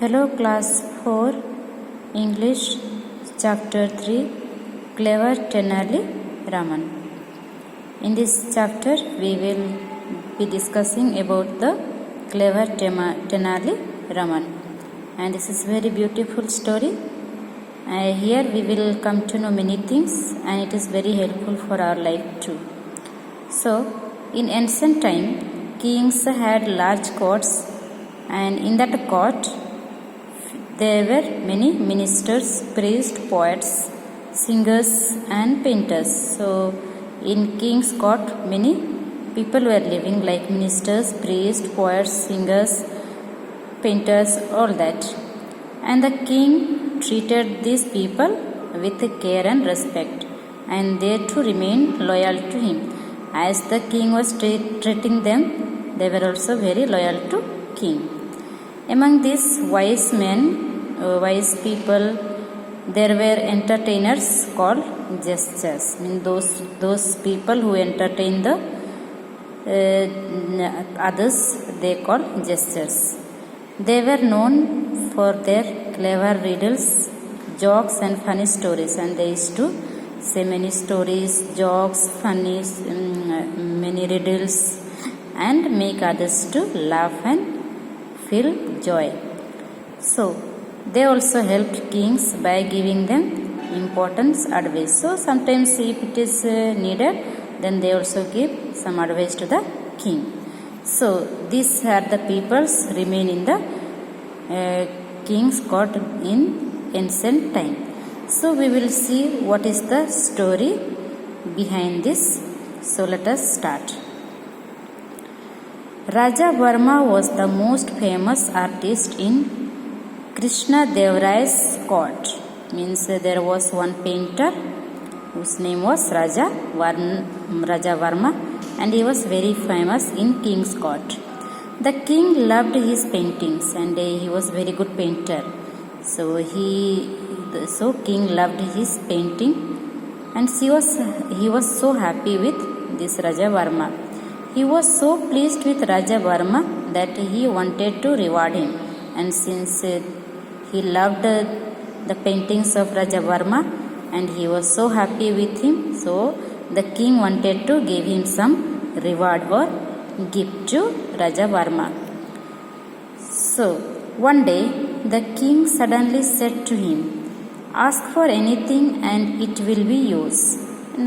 Hello class 4 English chapter 3 Clever Tenali Raman. In this chapter we will be discussing about the clever Tenali Raman, and this is very beautiful story. Here we will come to know many things, and it is very helpful for our life too. So in ancient time, kings had large courts, and in that court there were many ministers, priests, poets, singers and painters. So in king's court many people were living, like ministers, priests, poets, singers, painters, all that. And the king treated these people with care and respect, and they too remained loyal to him. As the king was treating them, they were also very loyal to king. Among these wise people, there were entertainers called jesters. Those people who entertain the others, they called jesters. They were known for their clever riddles, jokes and funny stories, and they used to say many stories, jokes, funny, many riddles, and make others to laugh and feel joy. So they also helped kings by giving them important advice. So sometimes if it is needed, then they also give some advice to the king. So these are the peoples remain in the king's court in ancient time. So we will see what is the story behind this. So let us start. Raja Varma was the most famous artist in Krishna Dev Rai's court. Means there was one painter whose name was Raja Varma, and he was very famous in king's court. The king loved his paintings, and he was very good painter. So king loved his painting, and he was so happy with this Raja Varma. He was so pleased with Raja Varma that he wanted to reward him, and since he loved the paintings of Raja Varma and he was so happy with him, so the king wanted to give him some reward or gift to Raja Varma. So one day the king suddenly said to him, "Ask for anything and it will be yours."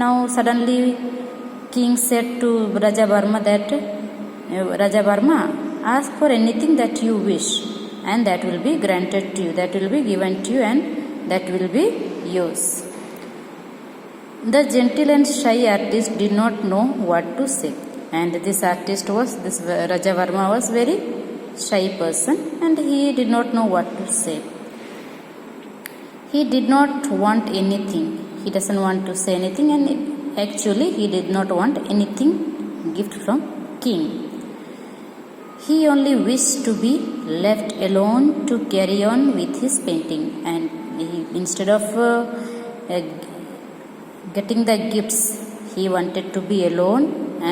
Now suddenly king said to Raja Varma that, Raja Varma, ask for anything that you wish, and that will be granted to you, that will be given to you, and that will be yours. The gentle and shy artist did not know what to say, and this Raja Varma was very shy person, and he did not know what to say. He did not want anything. He doesn't want to say anything, and actually he did not want anything gift from king. He only wished to be left alone to carry on with his painting, and instead of getting the gifts, he wanted to be alone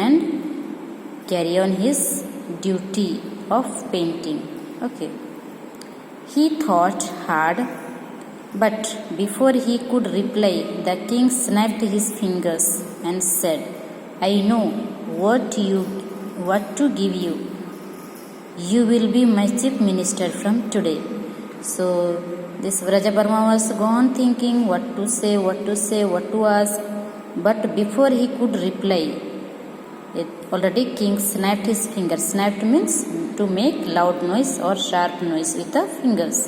and carry on his duty of painting. Okay. He thought hard, but before he could reply, the king snapped his fingers and said, "I know what to give you. You will be my chief minister from today." So this Raja Varma was gone thinking what to say, what to ask. But before he could reply, already king snapped his fingers. Snapped means to make loud noise or sharp noise with the fingers.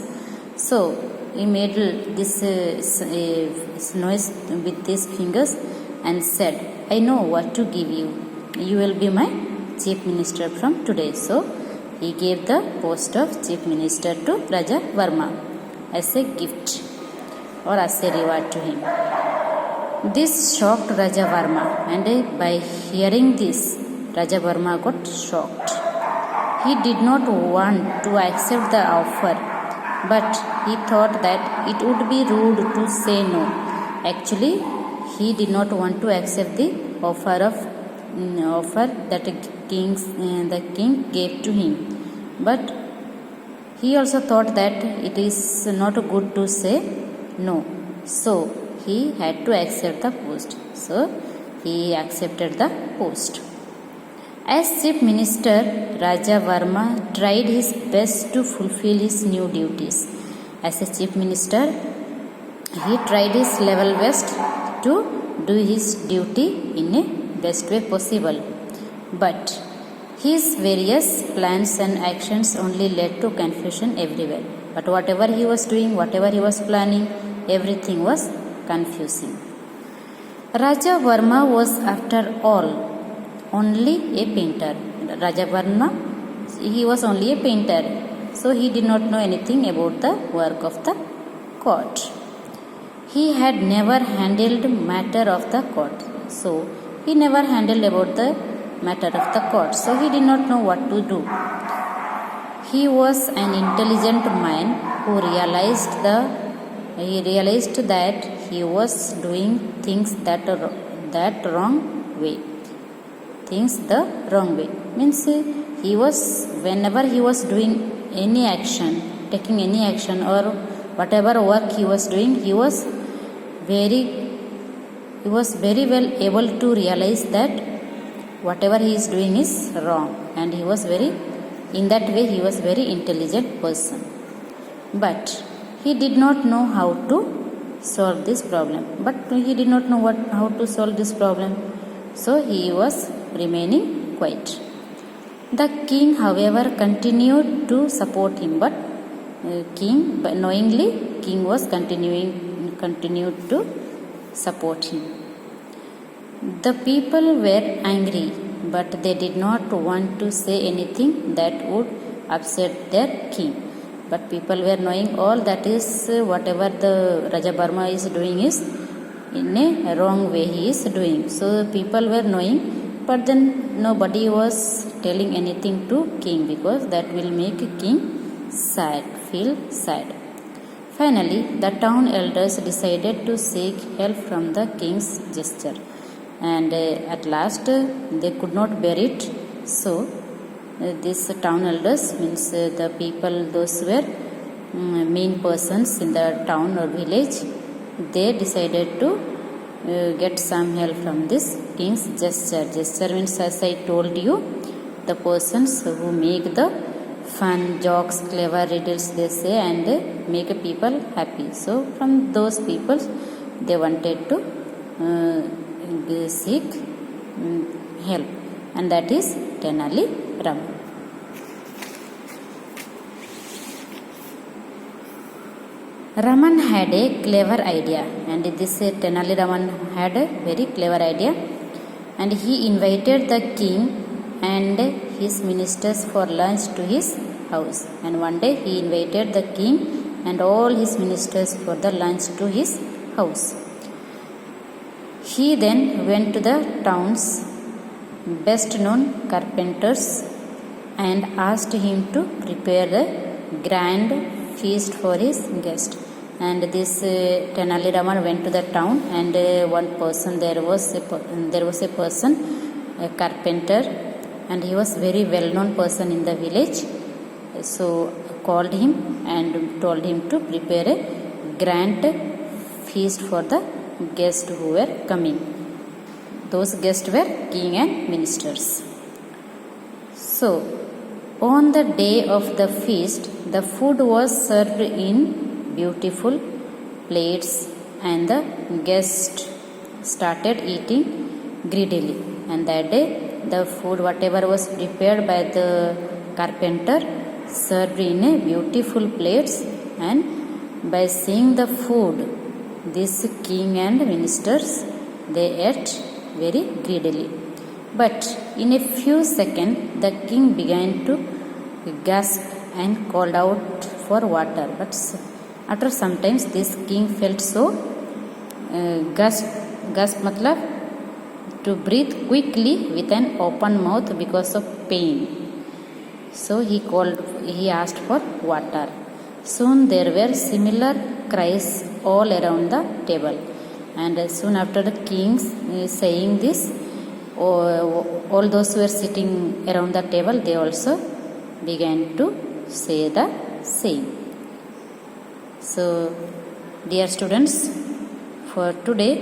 So he made this noise with his fingers and said, "I know what to give you. You will be my chief minister from today." So he gave the post of chief minister to Raja Varma as a gift or as a reward to him. This shocked Raja Varma, and by hearing this, Raja Varma got shocked. He did not want to accept the offer, but he thought that it would be rude to say no. Actually, he did not want to accept the offer that the king gave to him, but He also thought that it is not good to say no. So he had to accept the post. So he accepted the post. As Chief Minister, Raja Varma tried his best to fulfill his new duties. As a Chief Minister, he tried his level best to do his duty in a best way possible. But his various plans and actions only led to confusion everywhere. But whatever he was doing, whatever he was planning, everything was confusing. Raja Varma was, after all, only a painter. Raja Varma, he was only a painter. So he did not know anything about the work of the court. He had never handled matter of the court. So he never handled about the matter of the court. So he did not know what to do. He was an intelligent man who realized that he was doing things that wrong way. Things the wrong way. Means whenever he was doing any action, taking any action or whatever work he was doing, he was very well able to realize that whatever he is doing is wrong, and he was very intelligent person. But he did not know how to solve this problem. How to solve this problem. So he was remaining quiet. The king, however, continued to support him, but king was continued to support him. The people were angry, but they did not want to say anything that would upset their king. But people were knowing all that is whatever the Raja Varma is doing is in a wrong way he is doing. So people were knowing, but then nobody was telling anything to king, because that will make king feel sad. Finally, the town elders decided to seek help from the king's gesture, and at last they could not bear it. So these town elders, means the people, those were main persons in the town or village, they decided to get some help from this king's gesture. Gesture means, as I told you, the persons who make the fun, jokes, clever riddles they say, and make people happy. So from those people they wanted to seek help, and that is Tenali Raman. Raman had a clever idea, and this Tenali Raman had a very clever idea, and he invited the king and his ministers for lunch to his house. And one day he invited the king and all his ministers for the lunch to his house. He then went to the town's best known carpenters and asked him to prepare a grand feast for his guest. And this Tenali Raman went to the town, and one person, there was a person, a carpenter, and he was very well known person in the village. So called him and told him to prepare a grand feast for the guests who were coming. Those guests were king and ministers. So on the day of the feast, the food was served in beautiful plates, and the guests started eating greedily. And that day, the food, whatever was prepared by the carpenter, served in a beautiful plates, and by seeing the food, this king and ministers, they ate very greedily. But in a few seconds, the king began to gasp and called out for water. But after some times, this king felt so gasp matlab to breathe quickly with an open mouth because of pain. So he asked for water. Soon there were similar cries all around the table. And soon after the king saying this, all those who were sitting around the table, they also began to say the same. So, dear students, for today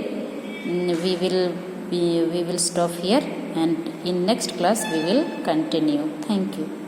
we will stop here, and in next class we will continue. Thank you.